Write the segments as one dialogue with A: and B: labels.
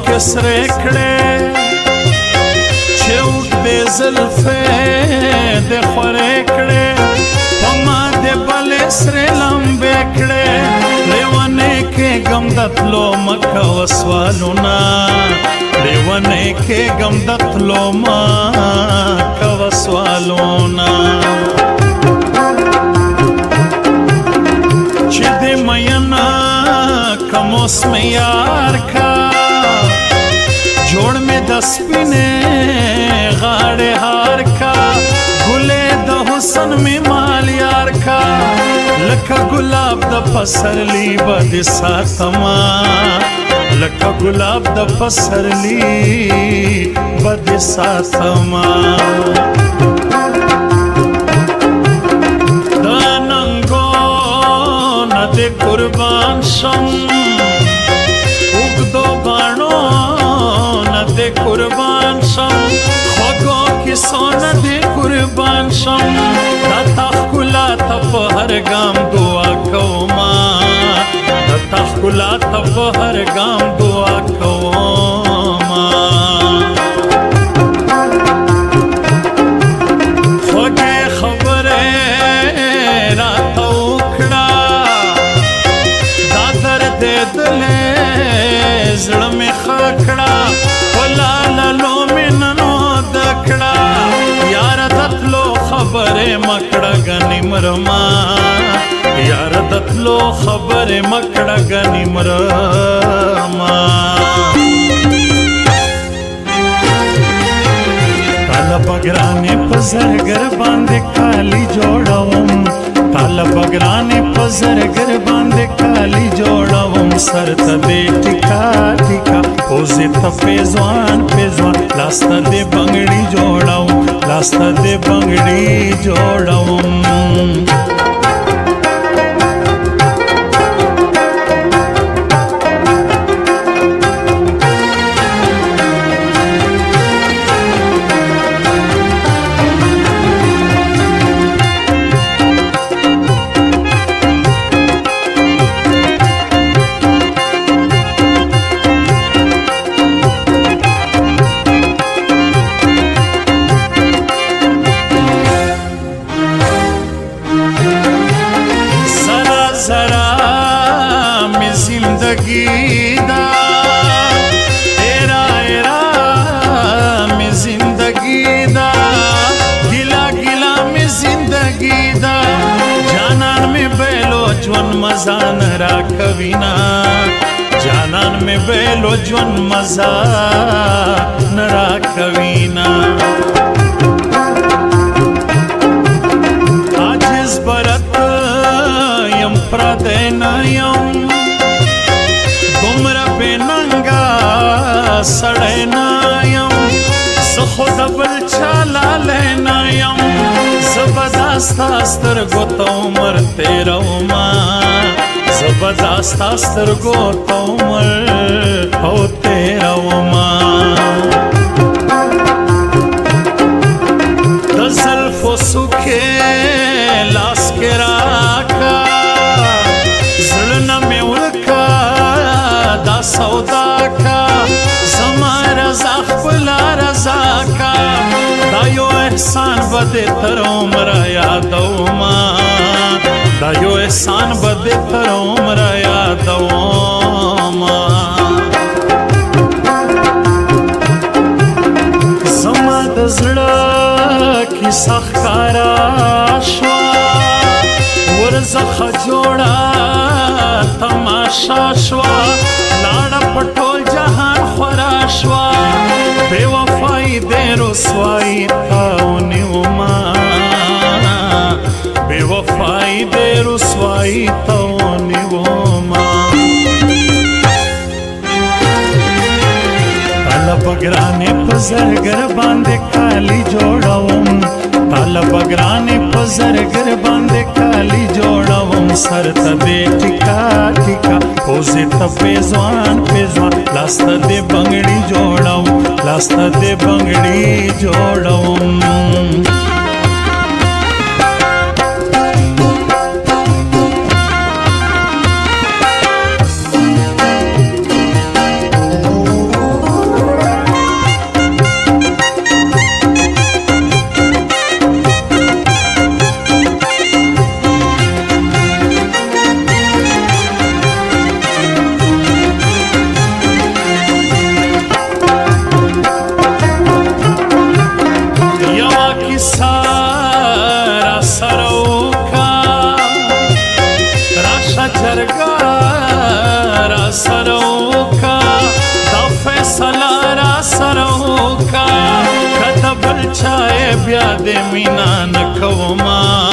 A: के सरेखड़े चौक दे ज़ुल्फ़े दे ख़ुरेकड़े पमा दे बले सरे लंबे कड़े लेवने के गमदत लो मक्का वसवालुना लेवने के गमदत लो मक्का वसवालुना चिदे मयना कमोस में यार का जोड़ में दसपिने गाड़े हार का गुले द हुसन में माल यार का लका गुलाब द पसरली बद सातमा लका गुलाब द पसरली बद सातमा दानंगो न दे कुर्बान शम उगदो बाणो न दे कुर्बान शम खगो की सोन दे कुर्बान शम दाता खुला तप हर गाम दुआ कौमा दाता खुला तप हर गाम दुआ कौमा खोगे खबरे रात उखड़ा दादर दे दले जड़ में खखड़ा खोला ललो में ननो दखड़ा यार दतलो खबरे मकड़ा गनी मरमा यार दतलो खबरे मकड़ा गनी मरमा ताला बगराने पजरगर बांधे काली जोड़ावम ताला बगराने पजरगर बांधे काली जोड़ावम सर तदे टिका टिका पोजे पेजवान पेजवान लास्ता दे बंगड़ी जोड़ावम लास्ता दे बंगड़ी जोड़ावम मजान रा कविना जानन में बेलो जन मजा नरा कविना आजिज बरत यम प्रदेनयम गुमरा बेनंगा सड़ेनयम सखोदबल चाला लेनयम जबरदस्तास्तर गोतो मर तेरा उमा जबरदस्तास्तर गोतो मर हो तेरा उमा दज़ल्फ़ो सुखे लास के राका ज़लना में उल्का दा सौदा का ज़मा रज़ा खुला रज़ा का दायो एहसान बदे तरो मरा यादौमा दायो एहसान बदे तरो मरा यादौमा ज़मा दज़ड़ा की सखकारा शवा वरज़ख जोड़ा तमाशा शवा लाड़ा पटोल जहान ख़ुरा शवा बेवफाई दे रुसवाई ताऊनी उमा बेवफाई दे रुसवाई ताऊनी उमा ताला बगराने पजरगर बांधे काली जोड़ावम ताला बगराने पजरगर बांधे काली जोड़ावम सर तदे टिका टिका पोजे पेजवान पेजवान लास्ता दे बंगड़ी जोड़ावम लास्ता दे बंगड़ी जोड़ावम مینا نکوما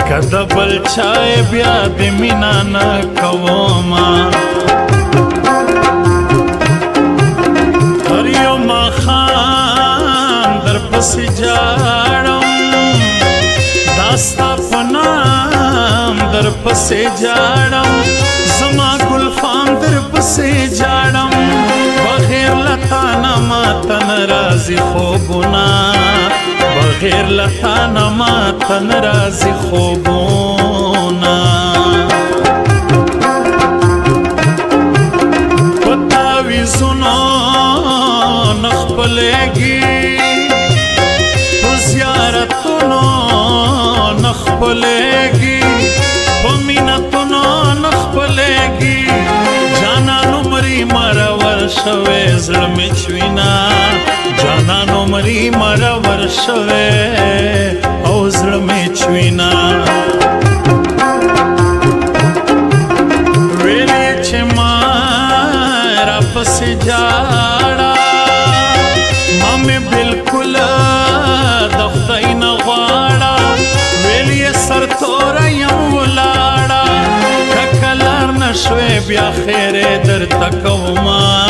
A: کده بل چای بیا د مینا نکوما هر یو ماخام در پس جاړم داستا پنام در پس جاړم زما گلفام در پس جاړم بغیر لتا نما تن رازی خوبونا بغیر لتا نما تن رازی خوبونا پتاوی زنو نخپلگی تو زیارتونو نخپلگی پمینتونو نخپلگی جانانو مری مرور شوی زلمی چوینا جانانو مری مرور شوی او زلمی چوینا ویلی چه ما را پس جاڑا مامی بلکل دخدای نغواڑا ویلی سر توریم ولاڑا ککلار نشوی بیا خیر در تکوما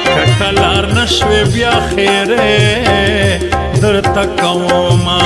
A: ککلار نشوی بیا خیر در تکوما